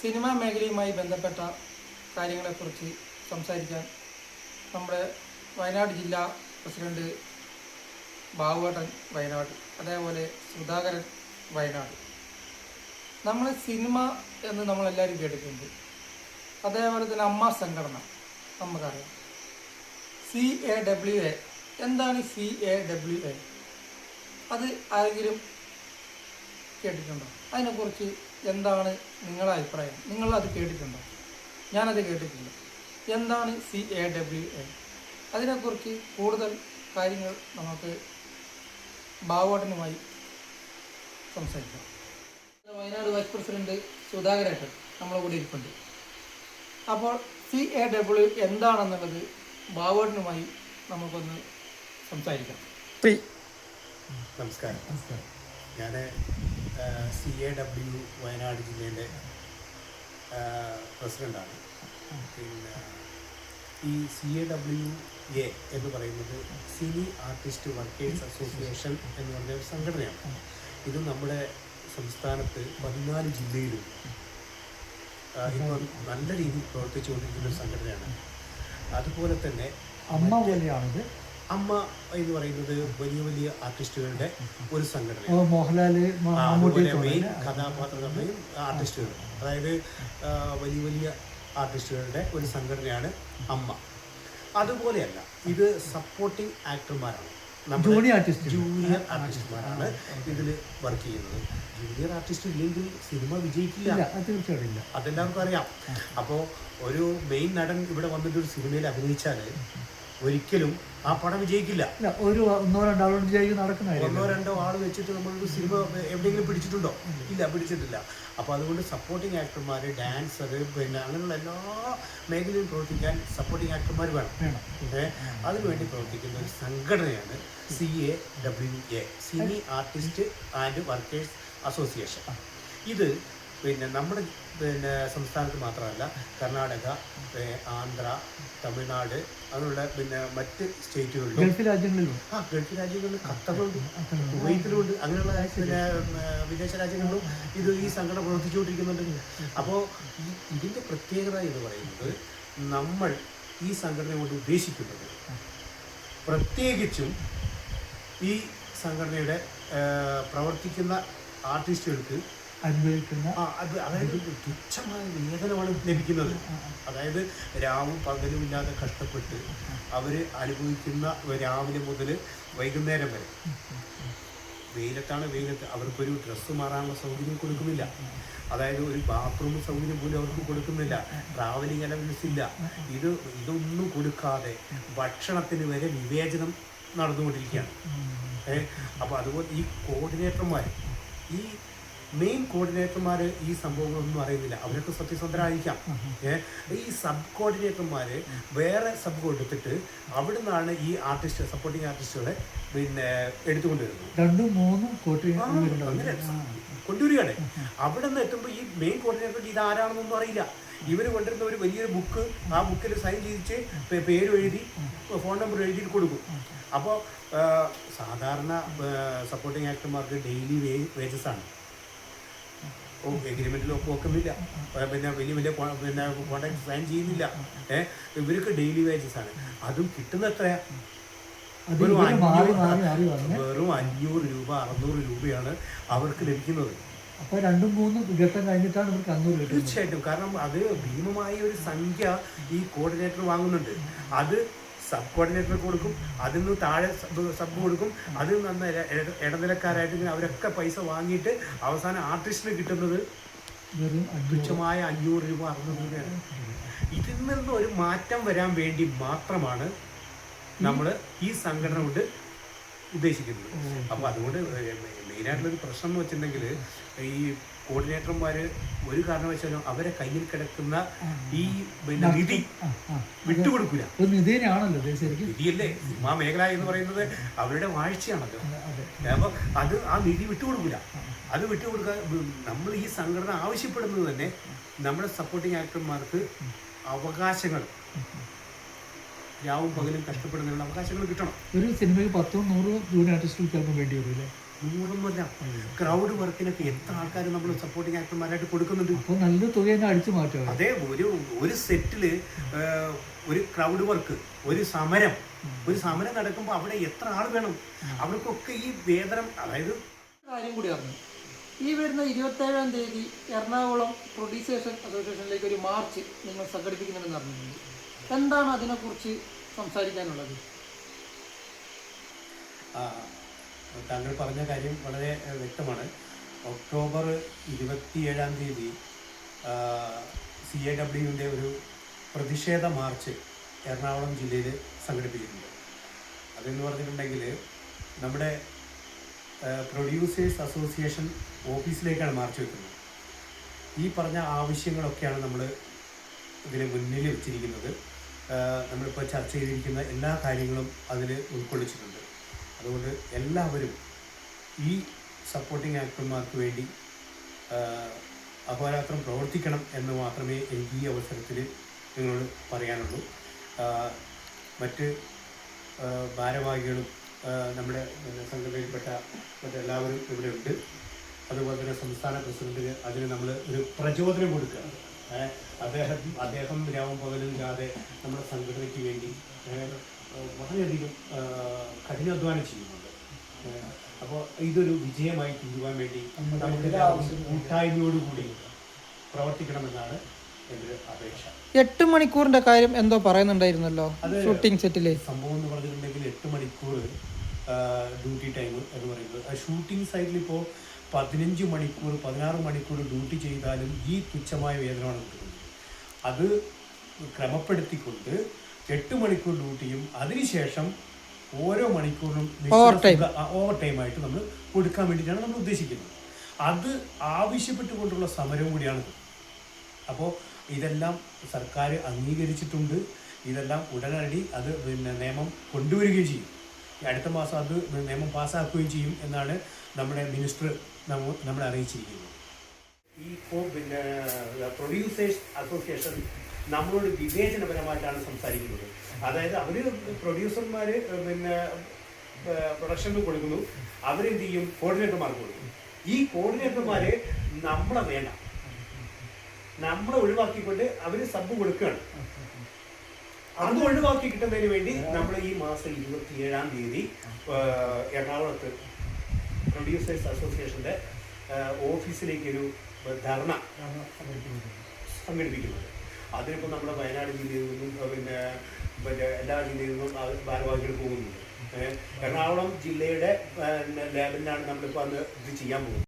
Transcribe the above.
Cinema മേഖലയുമായി ബന്ധപ്പെട്ട കാര്യങ്ങളെക്കുറിച്ച് സംസാരിക്കാൻ നമ്മുടെ വയനാട് ജില്ലാ പ്രസിഡന്റ് ബാബുവേട്ടൻ വയനാട്, അതേപോലെ സുധാകരൻ വയനാട്. നമ്മൾ സിനിമ എന്ന് നമ്മളെല്ലാവരും കേട്ടിട്ടുണ്ട്. അതേപോലെ തന്നെ അമ്മ സംഘടന നമുക്കറിയാം. CAWA. എന്താണ് CAWA? അത് ആരെങ്കിലും കേട്ടിട്ടുണ്ടോ? അതിനെക്കുറിച്ച് എന്താണ് നിങ്ങളുടെ അഭിപ്രായം? നിങ്ങളത് കേട്ടിട്ടുണ്ടോ? ഞാനത് കേട്ടിട്ടില്ല. എന്താണ് CAWA? അതിനെക്കുറിച്ച് കൂടുതൽ കാര്യങ്ങൾ നമുക്ക് ബാബുവേട്ടനുമായി സംസാരിക്കാം. വയനാട് വൈസ് പ്രസിഡന്റ് സുധാകരേട്ടൻ നമ്മളെ കൂടി ഇരിപ്പുണ്ട്. അപ്പോൾ CAWA എന്താണെന്നുള്ളത് ബാബുവേട്ടനുമായി നമുക്കൊന്ന് സംസാരിക്കാം. നമസ്കാരം. ഞാൻ CAWA വയനാട് ജില്ലയുടെ പ്രസിഡൻ്റാണ്. പിന്നെ ഈ CAWA എന്ന് പറയുന്നത് സിനി ആർട്ടിസ്റ്റ് വർക്കേഴ്സ് അസോസിയേഷൻ എന്ന് പറഞ്ഞ ഒരു സംഘടനയാണ്. ഇത് നമ്മുടെ സംസ്ഥാനത്ത് 14 ജില്ലയിലും ഇപ്പോൾ നല്ല രീതിയിൽ പ്രവർത്തിച്ചുകൊണ്ടിരിക്കുന്ന ഒരു സംഘടനയാണ്. അതുപോലെ തന്നെ അമ്മ പോലെയാണിത്. അമ്മ എന്ന് പറയുന്നത് വലിയ വലിയ ആർട്ടിസ്റ്റുകളുടെ ഒരു സംഘടന. മോഹൻലാൽ മെയിൻ കഥാപാത്രങ്ങളുടെയും ആർട്ടിസ്റ്റുകൾ, അതായത് വലിയ വലിയ ആർട്ടിസ്റ്റുകളുടെ ഒരു സംഘടനയാണ് അമ്മ. അതുപോലെയല്ല, ഇത് സപ്പോർട്ടിംഗ് ആക്ടർമാരാണ്, ജൂനിയർ ആർട്ടിസ്റ്റുമാരാണ് ഇതിൽ വർക്ക് ചെയ്യുന്നത്. ജൂനിയർ ആർട്ടിസ്റ്റ് ഇല്ലെങ്കിൽ സിനിമ വിജയിക്കില്ല, തീർച്ചയായിട്ടും. അതെല്ലാവർക്കും അറിയാം. അപ്പോൾ ഒരു മെയിൻ നടൻ ഇവിടെ വന്നിട്ട് ഒരു സിനിമയിൽ അഭിനയിച്ചാൽ ഒരിക്കലും ആ പടം വിജയിക്കില്ല. ഒന്നോ രണ്ടോ ആൾ വെച്ചിട്ട് നമ്മളൊരു സിനിമ എവിടെയെങ്കിലും പിടിച്ചിട്ടുണ്ടോ? ഇല്ല, പിടിച്ചിട്ടില്ല. അപ്പോൾ അതുകൊണ്ട് സപ്പോർട്ടിംഗ് ആക്ടർമാർ, ഡാൻസർ, പിന്നെ അങ്ങനെയുള്ള എല്ലാ മേഖലയിലും പ്രവർത്തിക്കാൻ സപ്പോർട്ടിംഗ് ആക്ടർമാർ വേണം. അതിനുവേണ്ടി പ്രവർത്തിക്കുന്ന ഒരു സംഘടനയാണ് CAWA, cine artist and workers association. ഇത് പിന്നെ നമ്മുടെ സംസ്ഥാനത്ത് മാത്രമല്ല, കർണാടക, ആന്ധ്ര, തമിഴ്നാട്, അങ്ങനെയുള്ള പിന്നെ മറ്റ് സ്റ്റേറ്റുകളിലും ഗൾഫ് രാജ്യങ്ങളിലും ഖത്തറിലുണ്ട്, കുവൈത്തിലുണ്ട്, അങ്ങനെയുള്ള പിന്നെ വിദേശ രാജ്യങ്ങളിലും ഈ സംഘടന പ്രവർത്തിച്ചുകൊണ്ടിരിക്കുന്നുണ്ട്. അപ്പോൾ ഇതിൻ്റെ പ്രത്യേകത എന്ന് പറയുന്നത്, നമ്മൾ ഈ സംഘടന കൊണ്ട് ഉദ്ദേശിക്കുന്നത് പ്രത്യേകിച്ചും ഈ സംഘടനയുടെ പ്രവർത്തിക്കുന്ന ആർട്ടിസ്റ്റുകൾക്ക് അതായത് തുച്ഛമായ വേതനമാണ് ലഭിക്കുന്നത്. അതായത് രാവും പകലും ഇല്ലാതെ കഷ്ടപ്പെട്ട് അവർ അനുഭവിക്കുന്ന രാവിലെ മുതൽ വൈകുന്നേരം വരെ വെയിലത്ത് അവർക്കൊരു ഡ്രസ്സ് മാറാനുള്ള സൗകര്യം കൊടുക്കുന്നില്ല. അതായത് ഒരു ബാത്റൂം സൗകര്യം പോലും അവർക്ക് കൊടുക്കുന്നില്ല. ട്രാവലിംഗ് അലവൻസ് ഇല്ല. ഇതൊന്നും കൊടുക്കാതെ ഭക്ഷണത്തിന് വരെ വിവേചനം നടന്നുകൊണ്ടിരിക്കുകയാണ്. അപ്പോൾ അതുപോലെ ഈ കോർഡിനേറ്റർമാർ, ഈ മെയിൻ കോർഡിനേറ്റർമാർ ഈ സംഭവങ്ങളൊന്നും അറിയുന്നില്ല. അവരൊക്കെ സത്യസന്ധരായിരിക്കാം. ഈ സബ് കോർഡിനേറ്റർമാർ വേറെ സബ് കൊടുത്തിട്ട് അവിടെ നിന്നാണ് ഈ ആർട്ടിസ്റ്റ്, സപ്പോർട്ടിങ് ആർട്ടിസ്റ്റുകളെ പിന്നെ എടുത്തുകൊണ്ടുവരുന്നത്. 2-3 അങ്ങനെ കൊണ്ടുവരികയാണ്. അവിടെ നിന്ന് എത്തുമ്പോൾ ഈ മെയിൻ കോർഡിനേറ്റർക്ക് ഇത് ആരാണെന്നൊന്നും അറിയില്ല. ഇവർ കൊണ്ടുവരുന്ന ഒരു വലിയൊരു ബുക്ക്, ആ ബുക്കിൽ സൈൻ ചെയ്യിച്ച് പേര് എഴുതി ഫോൺ നമ്പർ എഴുതി കൊടുക്കും. അപ്പോൾ സാധാരണ സപ്പോർട്ടിങ് ആക്ടർമാർക്ക് ഡെയിലി വേജസ് ആണ്. എഗ്രിമെന്റിൽ ഒപ്പുവെക്കുന്നില്ല, പിന്നെ വലിയ കോൺട്രാക്ട് സൈൻ ചെയ്യുന്നില്ല. ഇവർക്ക് ഡെയിലി വേജസ് ആണ്. അതും കിട്ടുന്ന എത്രയാ? വെറും 500 രൂപ 600 രൂപയാണ് അവർക്ക് ലഭിക്കുന്നത്. അപ്പോൾ 2-3 ഘട്ടം കഴിഞ്ഞിട്ടാണ് ഇവർക്ക് 500 തീർച്ചയായിട്ടും. കാരണം അത് ഭീമമായ ഒരു സംഖ്യ ഈ കോർഡിനേറ്റർ വാങ്ങുന്നുണ്ട്. അത് സബ് കോർഡിനേറ്റർ കൊടുക്കും, അതിൽ നിന്ന് താഴെ സബ് കൊടുക്കും, അതിൽ നിന്ന് ഇടനിലക്കാരായിട്ട് അവരൊക്കെ പൈസ വാങ്ങിയിട്ട് അവസാനം ആർട്ടിസ്റ്റിന് കിട്ടുന്നത് തുച്ഛമായ 500 രൂപ 600 രൂപയാണ്. ഇതിൽ നിന്ന് ഒരു മാറ്റം വരാൻ വേണ്ടി മാത്രമാണ് നമ്മൾ ഈ സംഘടന കൊണ്ട് ഉദ്ദേശിക്കുന്നത്. അപ്പോൾ അതുകൊണ്ട് മെയിനായിട്ടുള്ളൊരു പ്രശ്നം എന്ന് വെച്ചിട്ടുണ്ടെങ്കിൽ, ഈ കോർഡിനേറ്റർമാർ ഒരു കാരണവശാലും അവരെ കയ്യിൽ കിടക്കുന്ന ഈ പിന്നെ നിധി വിട്ടുകൊടുക്കില്ല. നിധിയല്ലേ സിനിമാ മേഖല എന്ന് പറയുന്നത്, അവരുടെ വാഴ്ചയാണല്ലോ. അപ്പോൾ ആ നിധി വിട്ടുകൊടുക്കില്ല. അത് വിട്ടുകൊടുക്കാൻ നമ്മൾ ഈ സംഘടന ആവശ്യപ്പെടുന്നത് തന്നെ നമ്മുടെ സപ്പോർട്ടിങ് ആക്ടർമാർക്ക് അവകാശങ്ങൾ, രാവും പകലും കഷ്ടപ്പെടുന്നതിനുള്ള അവകാശങ്ങൾ കിട്ടണം. ഒരു സിനിമയ്ക്ക് 10-100 ജൂനിയർ ആർട്ടിസ്റ്റുകൾ ചിലപ്പോൾ വേണ്ടി വരും അല്ലേ? 100 ക്രൗഡ് വർക്കിനൊക്കെ എത്ര ആൾക്കാർ നമ്മൾ സപ്പോർട്ടിങ് ആക്ടർമാരായിട്ട് കൊടുക്കുന്നുണ്ട്. അപ്പോൾ നല്ല തുക തന്നെ അടിച്ചു മാറ്റും. അതേ ഒരു സെറ്റില് ഒരു ക്രൗഡ് വർക്ക്, ഒരു സമരം നടക്കുമ്പോൾ അവിടെ എത്ര ആൾ വേണം? അവർക്കൊക്കെ ഈ വേതനം, അതായത് കാര്യം കൂടി പറഞ്ഞു. ഈ വരുന്ന 27-ാം തീയതി എറണാകുളം പ്രൊഡ്യൂസേഴ്സ് അസോസിയേഷനിലേക്ക് ഒരു മാർച്ച് നിങ്ങൾ സംഘടിപ്പിക്കുന്നുണ്ടെന്ന് അറിഞ്ഞിട്ടുണ്ട്. എന്താണ് അതിനെക്കുറിച്ച് സംസാരിക്കാനുള്ളത്? താങ്കൾ പറഞ്ഞ കാര്യം വളരെ വ്യക്തമാണ്. ഒക്ടോബർ 27-ാം തീയതി CAWൻ്റെ ഒരു പ്രതിഷേധ മാർച്ച് എറണാകുളം ജില്ലയിൽ സംഘടിപ്പിച്ചിട്ടുണ്ട്. അതെന്ന് പറഞ്ഞിട്ടുണ്ടെങ്കിൽ നമ്മുടെ പ്രൊഡ്യൂസേഴ്സ് അസോസിയേഷൻ ഓഫീസിലേക്കാണ് മാർച്ച് വെക്കുന്നത്. ഈ പറഞ്ഞ ആവശ്യങ്ങളൊക്കെയാണ് നമ്മൾ ഇതിന് മുന്നിൽ വെച്ചിരിക്കുന്നത്. നമ്മളിപ്പോൾ ചർച്ച ചെയ്തിരിക്കുന്ന എല്ലാ കാര്യങ്ങളും അതിൽ ഉൾക്കൊള്ളിച്ചിട്ടുണ്ട്. അതുകൊണ്ട് എല്ലാവരും ഈ സപ്പോർട്ടിംഗ് ആക്ടർമാർക്ക് വേണ്ടി അഹോരാത്രം പ്രവർത്തിക്കണം എന്ന് മാത്രമേ എനിക്ക് ഈ അവസരത്തിൽ നിങ്ങളോട് പറയാനുള്ളൂ. മറ്റ് ഭാരവാഹികളും നമ്മുടെ സംഘടനയിൽപ്പെട്ട മറ്റെല്ലാവരും ഇവിടെ ഉണ്ട്. അതുപോലെ തന്നെ സംസ്ഥാന പ്രസിഡന്റിന് അതിന് നമ്മൾ ഒരു പ്രചോദനം കൊടുക്കുക. അദ്ദേഹം രാവും പകലില്ലാതെ നമ്മുടെ സംഘടനയ്ക്ക് വേണ്ടി വളരെയധികം കഠിനാധ്വാനം ചെയ്യുന്നുണ്ട്. അപ്പോൾ ഇതൊരു വിജയമായി തീരുവാൻ വേണ്ടി നമുക്ക് കൂട്ടായ്മയോടുകൂടി പ്രവർത്തിക്കണമെന്നാണ് എൻ്റെ അപേക്ഷ. 8 മണിക്കൂറിന്റെ കാര്യം എന്തോ പറയുന്നുണ്ടായിരുന്നല്ലോ ഷൂട്ടിംഗ് സെറ്റിലെ. സംഭവം എന്ന് പറഞ്ഞിട്ടുണ്ടെങ്കിൽ 8 മണിക്കൂർ ഡ്യൂട്ടി ടൈം എന്ന് പറയുന്നത്. ഷൂട്ടിംഗ് സൈറ്റിൽ ഇപ്പോൾ 15 മണിക്കൂർ 16 മണിക്കൂർ ഡ്യൂട്ടി ചെയ്താലും ഈ തുച്ഛമായ വേതനമാണ് കിട്ടുന്നത്. അത് ക്രമപ്പെടുത്തിക്കൊണ്ട് 8 മണിക്കൂർ ഡ്യൂട്ടിയും അതിനുശേഷം ഓരോ മണിക്കൂറിനും ഓവർ ടൈമായിട്ട് നമ്മൾ കൊടുക്കാൻ വേണ്ടിയിട്ടാണ് നമ്മൾ ഉദ്ദേശിക്കുന്നത്. അത് ആവശ്യപ്പെട്ടുകൊണ്ടുള്ള സമരവും കൂടിയാണിത്. അപ്പോൾ ഇതെല്ലാം സർക്കാർ അംഗീകരിച്ചിട്ടുണ്ട്. ഇതെല്ലാം ഉടനടി അത് നിയമം കൊണ്ടുവരികയും ചെയ്യും. അടുത്ത മാസം അത് നിയമം പാസ്സാക്കുകയും ചെയ്യും എന്നാണ് നമ്മുടെ മിനിസ്റ്റർ നമ്മളെ അറിയിച്ചിരിക്കുന്നത്. ഈ പ്രൊഡ്യൂസേഴ്സ് അസോസിയേഷൻ നമ്മളോട് വിവേചനപരമായിട്ടാണ് സംസാരിക്കുന്നത്. അതായത് അവർ പ്രൊഡ്യൂസർമാർ പ്രൊഡക്ഷനിൽ കൊടുക്കുന്നു, അവരെന്ത് ചെയ്യും, കോർഡിനേറ്റർമാർക്ക് കൊടുക്കും. ഈ കോർഡിനേറ്റർമാരെ നമ്മളെ വേണ്ട, നമ്മളെ ഒഴിവാക്കിക്കൊണ്ട് അവർ സബ് കൊടുക്കുകയാണ്. അത് ഒഴിവാക്കി കിട്ടുന്നതിന് വേണ്ടി നമ്മൾ ഈ മാസം 27-ാം തീയതി എറണാകുളത്ത് പ്രൊഡ്യൂസേഴ്സ് അസോസിയേഷൻ്റെ ഓഫീസിലേക്ക് ഒരു ധർണ സംഘടിപ്പിക്കുന്നത്. അതിനിപ്പോൾ നമ്മുടെ വയനാട് ജില്ലയിൽ നിന്നും എല്ലാ ജില്ലയിൽ നിന്നും ഭാരവാഹികൾ പോകുന്നുണ്ട്. എറണാകുളം ജില്ലയുടെ ലേബലിലാണ് നമ്മളിപ്പോൾ അന്ന് ഇത് ചെയ്യാൻ പോകുന്നത്.